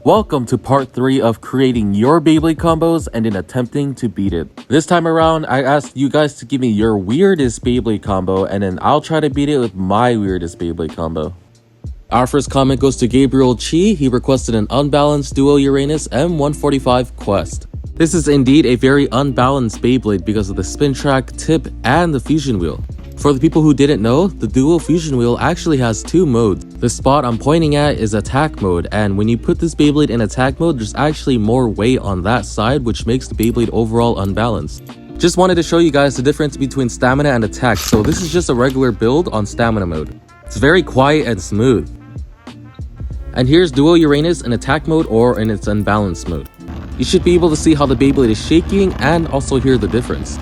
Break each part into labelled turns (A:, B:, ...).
A: Welcome to part 3 of creating your Beyblade combos and in attempting to beat it. This time around, I asked you guys to give me your weirdest Beyblade combo and then I'll try to beat it with my weirdest Beyblade combo. Our first comment goes to Gabriel Chi. He requested an unbalanced Duo Uranus M145 Quest. This is indeed a very unbalanced Beyblade because of the spin track, tip, and the fusion wheel. For the people who didn't know, the Duo Fusion Wheel actually has two modes. The spot I'm pointing at is attack mode, and when you put this Beyblade in attack mode, there's actually more weight on that side, which makes the Beyblade overall unbalanced. Just wanted to show you guys the difference between stamina and attack, so this is just a regular build on stamina mode. It's very quiet and smooth. And here's Duo Uranus in attack mode or in its unbalanced mode. You should be able to see how the Beyblade is shaking and also hear the difference.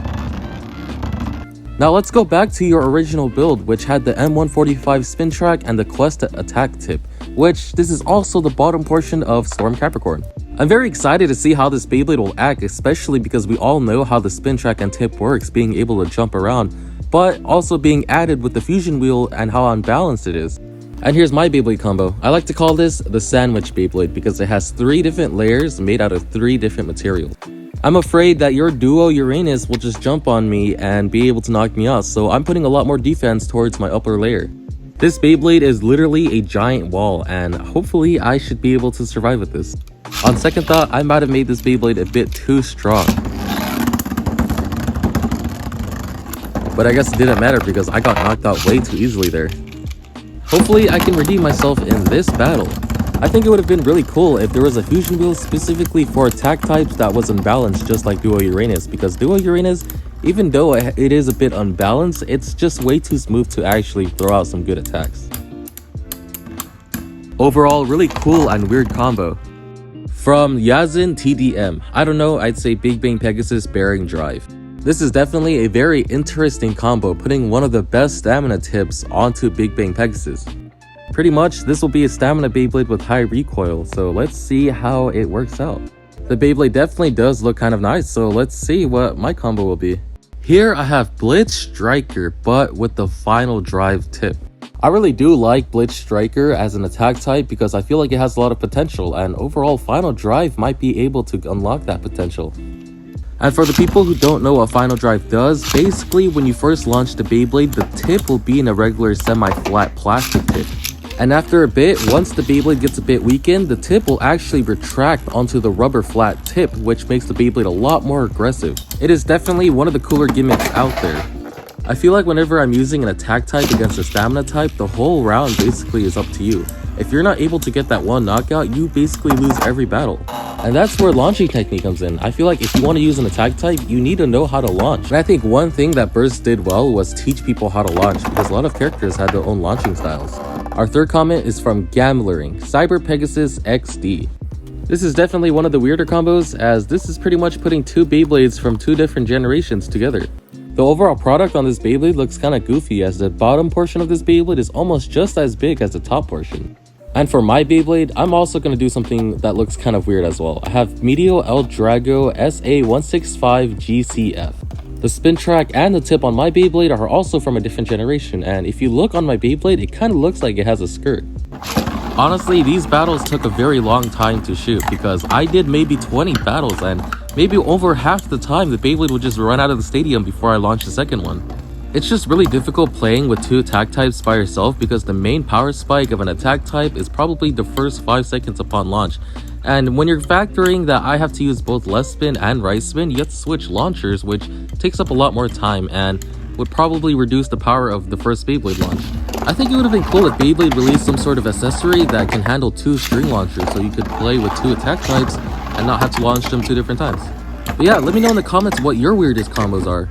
A: Now let's go back to your original build, which had the M145 spin track and the Quest attack tip, which this is also the bottom portion of Storm Capricorn. I'm very excited to see how this Beyblade will act, especially because we all know how the spin track and tip works, being able to jump around, but also being added with the fusion wheel and how unbalanced it is. And here's my Beyblade combo. I like to call this the sandwich Beyblade because it has 3 different layers made out of 3 different materials. I'm afraid that your Duo Uranus will just jump on me and be able to knock me out, so I'm putting a lot more defense towards my upper layer. This Beyblade is literally a giant wall, and hopefully I should be able to survive with this. On second thought, I might have made this Beyblade a bit too strong. But I guess it didn't matter because I got knocked out way too easily there. Hopefully I can redeem myself in this battle. I think it would have been really cool if there was a fusion wheel specifically for attack types that was unbalanced just like Duo Uranus, because Duo Uranus, even though it is a bit unbalanced, it's just way too smooth to actually throw out some good attacks. Overall, really cool and weird combo. From Yazin TDM, I don't know, I'd say Big Bang Pegasus bearing drive. This is definitely a very interesting combo, putting one of the best stamina tips onto Big Bang Pegasus. Pretty much, this will be a stamina Beyblade with high recoil, so let's see how it works out. The Beyblade definitely does look kind of nice, so let's see what my combo will be. Here I have Blitz Striker, but with the final drive tip. I really do like Blitz Striker as an attack type because I feel like it has a lot of potential, and overall final drive might be able to unlock that potential. And for the people who don't know what Final Drive does, basically when you first launch the Beyblade, the tip will be in a regular semi-flat plastic tip. And after a bit, once the Beyblade gets a bit weakened, the tip will actually retract onto the rubber flat tip, which makes the Beyblade a lot more aggressive. It is definitely one of the cooler gimmicks out there. I feel like whenever I'm using an attack type against a stamina type, the whole round basically is up to you. If you're not able to get that one knockout, you basically lose every battle. And that's where launching technique comes in. I feel like if you want to use an attack type, you need to know how to launch. And I think one thing that Burst did well was teach people how to launch, because a lot of characters had their own launching styles. Our third comment is from Gamblering, Cyber Pegasus XD. This is definitely one of the weirder combos, as this is pretty much putting 2 Beyblades from 2 different generations together. The overall product on this Beyblade looks kinda goofy, as the bottom portion of this Beyblade is almost just as big as the top portion. And for my Beyblade, I'm also going to do something that looks kind of weird as well. I have Medio El Drago SA165 GCF. The spin track and the tip on my Beyblade are also from a different generation, and if you look on my Beyblade, it kind of looks like it has a skirt. Honestly, these battles took a very long time to shoot because I did maybe 20 battles, and maybe over half the time the Beyblade would just run out of the stadium before I launched the second one. It's just really difficult playing with 2 attack types by yourself because the main power spike of an attack type is probably the first 5 seconds upon launch. And when you're factoring that I have to use both left spin and right spin, you have to switch launchers, which takes up a lot more time and would probably reduce the power of the first Beyblade launch. I think it would have been cool if Beyblade released some sort of accessory that can handle 2 string launchers so you could play with 2 attack types and not have to launch them 2 different times. But yeah, let me know in the comments what your weirdest combos are.